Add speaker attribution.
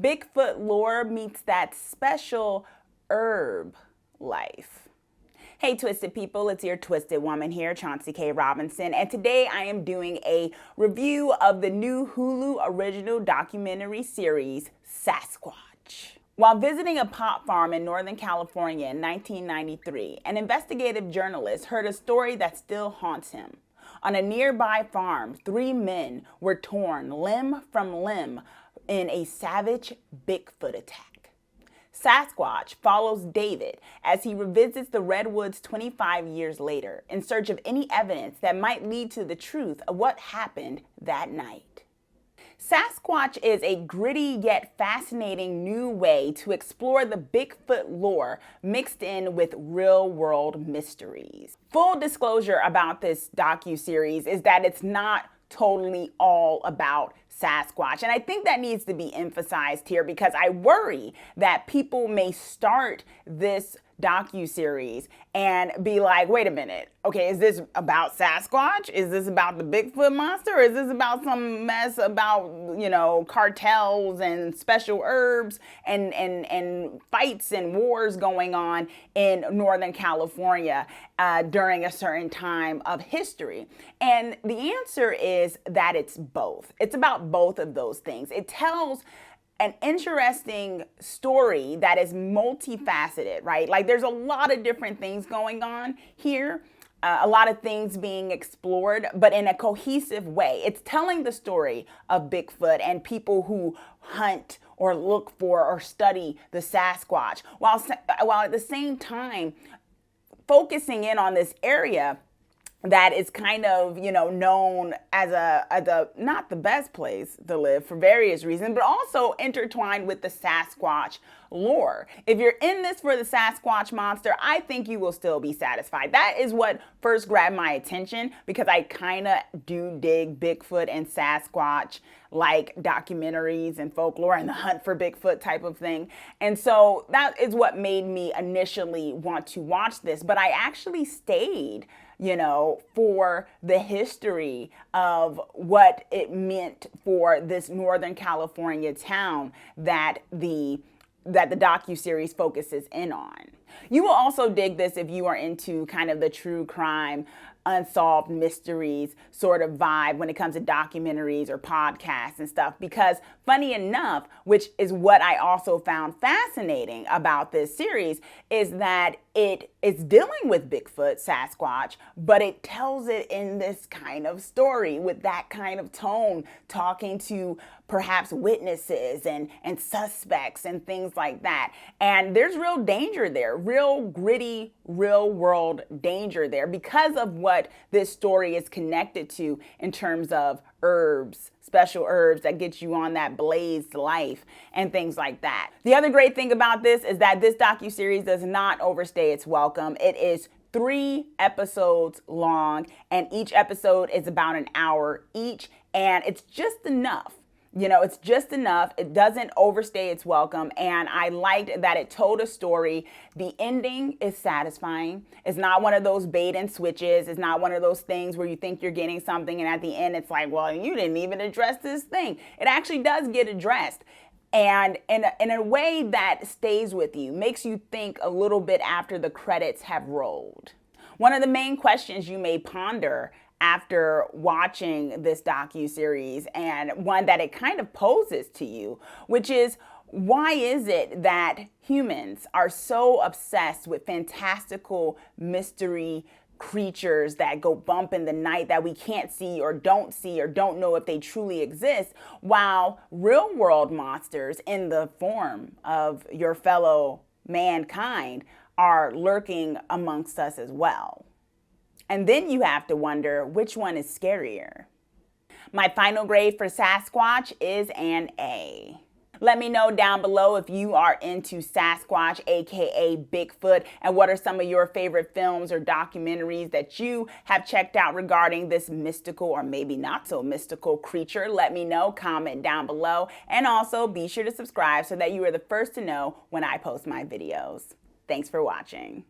Speaker 1: Bigfoot lore meets that special herb life. Hey Twisted people, it's your Twisted Woman here, Chauncey K. Robinson, and today I am doing a review of the new Hulu original documentary series, Sasquatch. While visiting a pot farm in Northern California in 1993, an investigative journalist heard a story that still haunts him. On a nearby farm, 3 men were torn limb from limb in a savage Bigfoot attack. Sasquatch follows David as he revisits the redwoods 25 years later in search of any evidence that might lead to the truth of what happened that night. Sasquatch is a gritty yet fascinating new way to explore the Bigfoot lore mixed in with real-world mysteries. Full disclosure about this docuseries is that it's not totally all about Sasquatch. And I think that needs to be emphasized here because I worry that people may start this docuseries and be like, wait a minute, okay, is this about Sasquatch? Is this about the Bigfoot monster? Or is this about some mess about, cartels and special herbs and fights and wars going on in Northern California during a certain time of history? And the answer is that it's both. It's about both of those things. It tells an interesting story that is multifaceted, right? Like there's a lot of different things going on here, a lot of things being explored, but in a cohesive way. It's telling the story of Bigfoot and people who hunt or look for or study the Sasquatch, while at the same focusing in on this area that is kind of, known as a not the best place to live for various reasons, but also intertwined with the Sasquatch lore. If you're in this for the Sasquatch monster, I think you will still be satisfied. That is what first grabbed my attention because I kind of do dig Bigfoot and Sasquatch like documentaries and folklore and the hunt for Bigfoot type of thing. And so that is what made me initially want to watch this. But I actually stayed for the history of what it meant for this Northern California town that the docuseries focuses in on. You will also dig this if you are into kind of the true crime, unsolved mysteries sort of vibe when it comes to documentaries or podcasts and stuff, because funny enough, which is what I also found fascinating about this series, is that it is dealing with Bigfoot, Sasquatch, but it tells it in this kind of story with that kind of tone, talking to perhaps witnesses and suspects and things like that. And there's real danger there, real gritty, real world danger there because of what this story is connected to in terms of herbs, special herbs that get you on that blazed life and things like that. The other great thing about this is that this docuseries does not overstay its welcome. It is 3 episodes long, and each episode is about an hour each, and it's just enough. It's just enough. It doesn't overstay its welcome. And I liked that it told a story. The ending is satisfying. It's not one of those bait and switches. It's not one of those things where you think you're getting something and at the end it's like, well, you didn't even address this thing. It actually does get addressed. And in a way that stays with you, makes you think a little bit after the credits have rolled. One of the main questions you may ponder after watching this docuseries, and one that it kind of poses to you, which is, why is it that humans are so obsessed with fantastical mystery creatures that go bump in the night that we can't see or don't know if they truly exist, while real world monsters in the form of your fellow mankind are lurking amongst us as well? And then you have to wonder, which one is scarier? My final grade for Sasquatch is an A. Let me know down below if you are into Sasquatch, aka Bigfoot, and what are some of your favorite films or documentaries that you have checked out regarding this mystical or maybe not so mystical creature. Let me know, comment down below, and also be sure to subscribe so that you are the first to know when I post my videos. Thanks for watching.